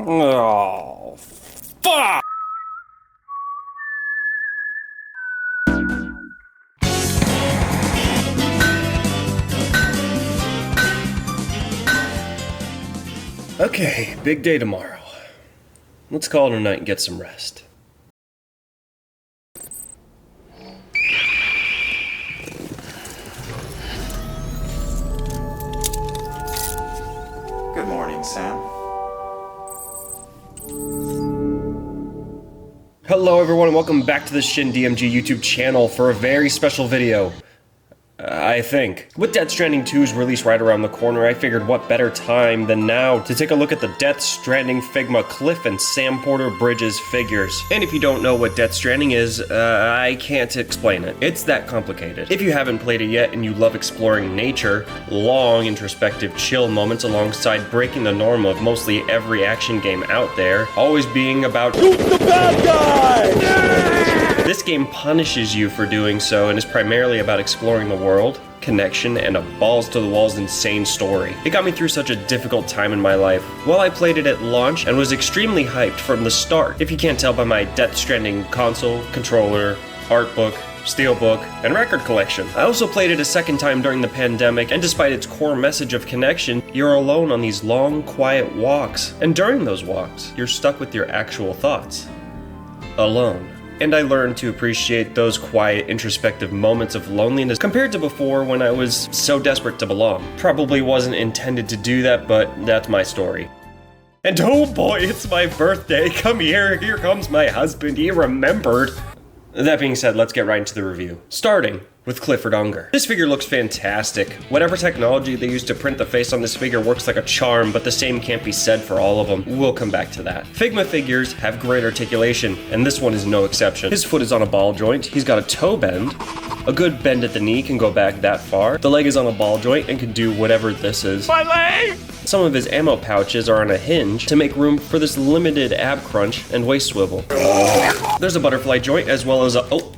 Oh, fuck! Okay, big day tomorrow. Let's call it a night and get some rest. Good morning, Sam. Hello everyone and welcome back to the ShinDMG YouTube channel for a very special video. I think. With Death Stranding 2's release right around the corner, I figured what better time than now to take a look at the Death Stranding Figma Cliff and Sam Porter Bridges figures. And if you don't know what Death Stranding is, I can't explain it. It's that complicated. If you haven't played it yet and you love exploring nature, long introspective chill moments alongside breaking the norm of mostly every action game out there, always being about who's the bad guy? Yeah! This game punishes you for doing so and is primarily about exploring the world, connection, and a balls-to-the-walls insane story. It got me through such a difficult time in my life. While I played it at launch and was extremely hyped from the start, if you can't tell by my Death Stranding console, controller, art book, steelbook, and record collection. I also played it a second time during the pandemic, and despite its core message of connection, you're alone on these long, quiet walks. And during those walks, you're stuck with your actual thoughts. Alone. And I learned to appreciate those quiet, introspective moments of loneliness compared to before when I was so desperate to belong. Probably wasn't intended to do that, but that's my story. And oh boy, it's my birthday. Come here comes my husband. He remembered. That being said, let's get right into the review. Starting with Clifford Unger. This figure looks fantastic. Whatever technology they used to print the face on this figure works like a charm, but the same can't be said for all of them. We'll come back to that. Figma figures have great articulation, and this one is no exception. His foot is on a ball joint, he's got a toe bend. A good bend at the knee can go back that far. The leg is on a ball joint and can do whatever this is. My leg! Some of his ammo pouches are on a hinge to make room for this limited ab crunch and waist swivel. There's a butterfly joint as well as a... oh.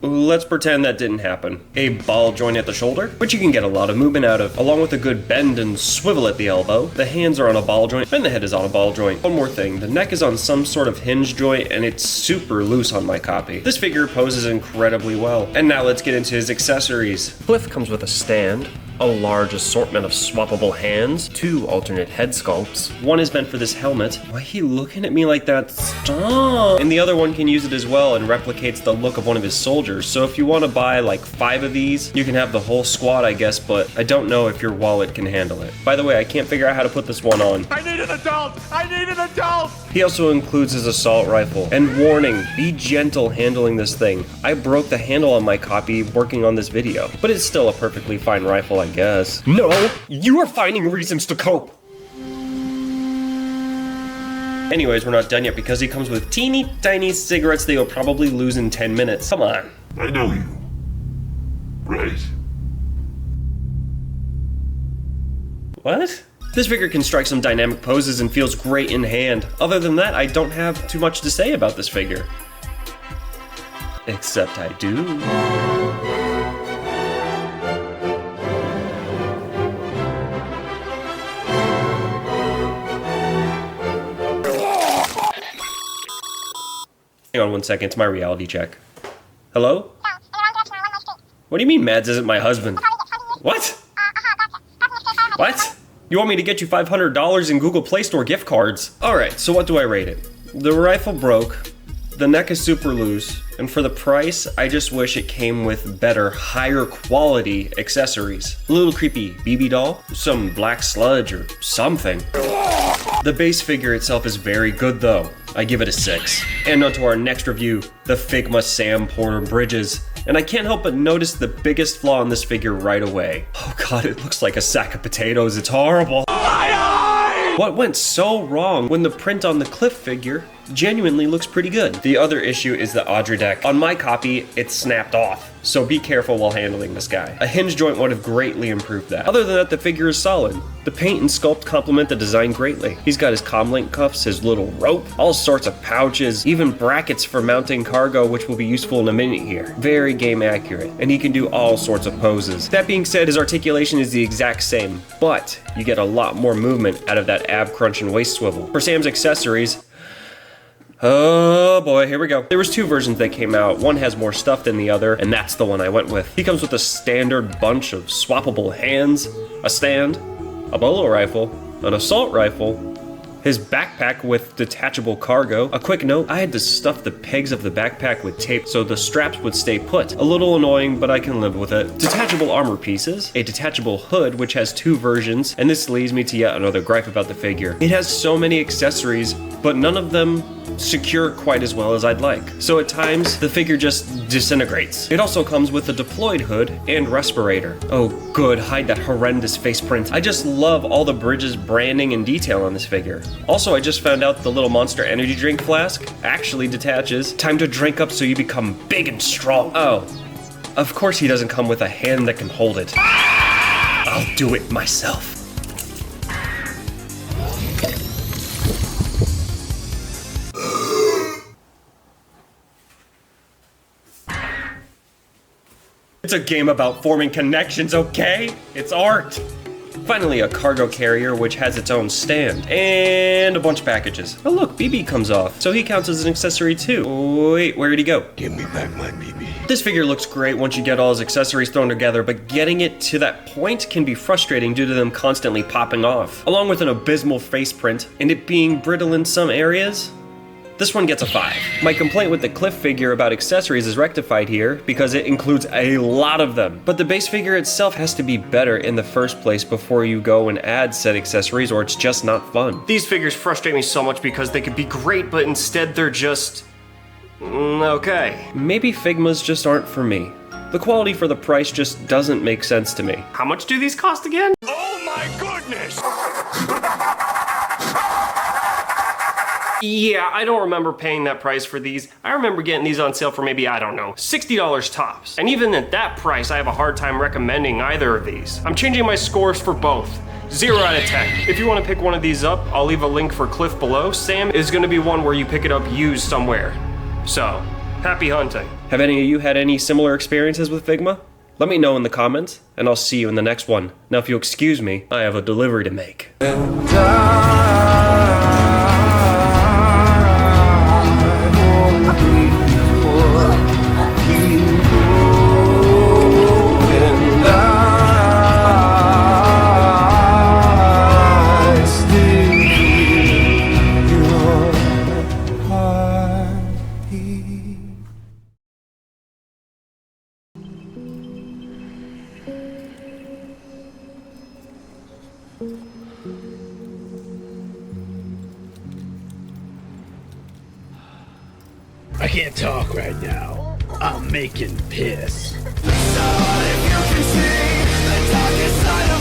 Let's pretend that didn't happen. A ball joint at the shoulder, which you can get a lot of movement out of, along with a good bend and swivel at the elbow. The hands are on a ball joint, and the head is on a ball joint. One more thing, the neck is on some sort of hinge joint, and it's super loose on my copy. This figure poses incredibly well. And now let's get into his accessories. Cliff comes with a stand, a large assortment of swappable hands, 2 alternate head sculpts. One is meant for this helmet. Why are you looking at me like that? Stop! And the other one can use it as well and replicates the look of one of his soldiers. So if you want to buy like 5 of these, you can have the whole squad, I guess, but I don't know if your wallet can handle it. By the way, I can't figure out how to put this one on. I need an adult! I need an adult! He also includes his assault rifle. And warning, be gentle handling this thing. I broke the handle on my copy working on this video, but it's still a perfectly fine rifle, I guess. No, you are finding reasons to cope. Anyways, we're not done yet because he comes with teeny tiny cigarettes that you'll probably lose in 10 minutes. Come on. I know you. Right? What? This figure can strike some dynamic poses and feels great in hand. Other than that, I don't have too much to say about this figure. Except I do. Hang on one second, it's my reality check. Hello? What do you mean Mads isn't my husband? What? What? You want me to get you $500 in Google Play Store gift cards? Alright, so what do I rate it? The rifle broke, the neck is super loose, and for the price, I just wish it came with better, higher quality accessories. A little creepy BB doll, some black sludge or something. The base figure itself is very good though. I give it a 6. And on to our next review, the Figma Sam Porter Bridges. And I can't help but notice the biggest flaw in this figure right away. Oh god, it looks like a sack of potatoes, it's horrible. What went so wrong when the print on the Cliff figure genuinely looks pretty good? The other issue is the Audrey deck. On my copy, it's snapped off. so be careful while handling this guy. A hinge joint would have greatly improved that. Other than that, the figure is solid. The paint and sculpt complement the design greatly. He's got his comlink cuffs, his little rope, all sorts of pouches, even brackets for mounting cargo, which will be useful in a minute here. Very game accurate, and he can do all sorts of poses. That being said, his articulation is the exact same, but you get a lot more movement out of that ab crunch and waist swivel. For Sam's accessories, oh boy, here we go. There was 2 versions that came out. One has more stuff than the other, and that's the one I went with. He comes with a standard bunch of swappable hands, a stand, a bolo rifle, an assault rifle, his backpack with detachable cargo. A quick note, I had to stuff the pegs of the backpack with tape so the straps would stay put. A little annoying, but I can live with it. Detachable armor pieces, a detachable hood, which has 2 versions, and this leads me to yet another gripe about the figure. It has so many accessories, but none of them secure quite as well as I'd like. So at times, the figure just disintegrates. It also comes with a deployed hood and respirator. Oh good, hide that horrendous face print. I just love all the Bridges branding and detail on this figure. Also, I just found out the little Monster energy drink flask actually detaches. Time to drink up so you become big and strong. Oh, of course he doesn't come with a hand that can hold it. I'll do it myself. It's a game about forming connections, okay? It's art! Finally, a cargo carrier which has its own stand, and a bunch of packages. Oh look, BB comes off, so he counts as an accessory too. Wait, where did he go? Give me back my BB. This figure looks great once you get all his accessories thrown together, but getting it to that point can be frustrating due to them constantly popping off. Along with an abysmal face print, and it being brittle in some areas, this one gets a 5. My complaint with the Cliff figure about accessories is rectified here because it includes a lot of them. But the base figure itself has to be better in the first place before you go and add said accessories, or it's just not fun. These figures frustrate me so much because they could be great, but instead they're just okay. Maybe Figmas just aren't for me. The quality for the price just doesn't make sense to me. How much do these cost again? Oh my goodness! Yeah, I don't remember paying that price for these. I remember getting these on sale for maybe, I don't know, $60 tops. And even at that price, I have a hard time recommending either of these. I'm changing my scores for both. 0 out of 10. If you want to pick one of these up, I'll leave a link for Cliff below. Sam is going to be one where you pick it up used somewhere. So, happy hunting. Have any of you had any similar experiences with Figma? Let me know in the comments, and I'll see you in the next one. Now if you'll excuse me, I have a delivery to make. I can't talk right now. I'm making piss. So if you can see the darkest side